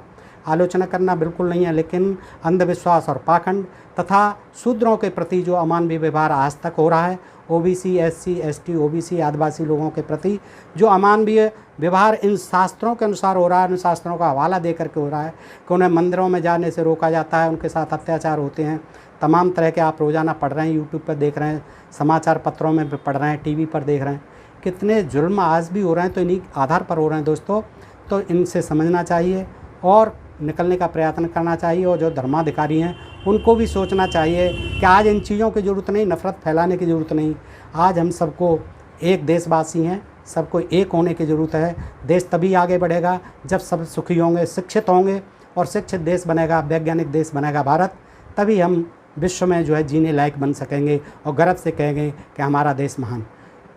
आलोचना करना बिल्कुल नहीं है, लेकिन अंधविश्वास और पाखंड तथा शूद्रों के प्रति जो अमानवीय व्यवहार आज तक हो रहा है, ओबीसी, एससी, एसटी, ओबीसी, आदिवासी लोगों के प्रति जो अमानवीय व्यवहार इन शास्त्रों के अनुसार हो रहा है, इन शास्त्रों का हवाला दे करके हो रहा है कि उन्हें मंदिरों में जाने से रोका जाता है, उनके साथ अत्याचार होते हैं, तमाम तरह के आप रोज़ाना पढ़ रहे हैं, यूट्यूब पर देख रहे हैं, समाचार पत्रों में पढ़ रहे हैं, टीवी पर देख रहे हैं, कितने जुल्म आज भी हो रहे हैं, तो इन्हीं आधार पर हो रहे हैं दोस्तों। तो इनसे समझना चाहिए और निकलने का प्रयत्न करना चाहिए, और जो धर्माधिकारी हैं उनको भी सोचना चाहिए कि आज इन चीज़ों की ज़रूरत नहीं, नफ़रत फैलाने की ज़रूरत नहीं, आज हम सबको एक देशवासी हैं, सबको एक होने की ज़रूरत है। देश तभी आगे बढ़ेगा जब सब सुखी होंगे, शिक्षित होंगे, और शिक्षित देश बनेगा, वैज्ञानिक देश बनेगा भारत, तभी हम विश्व में जो है जीने लायक बन सकेंगे और गर्व से कहेंगे कि हमारा देश महान।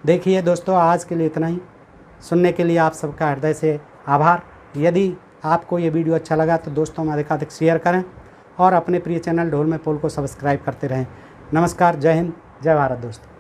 देखिए दोस्तों आज के लिए इतना ही। सुनने के लिए आप सबका हृदय से आभार। यदि आपको ये वीडियो अच्छा लगा तो दोस्तों में अधिकाधिक शेयर करें और अपने प्रिय चैनल ढोल में पोल को सब्सक्राइब करते रहें। नमस्कार, जय हिंद, जय भारत दोस्तों।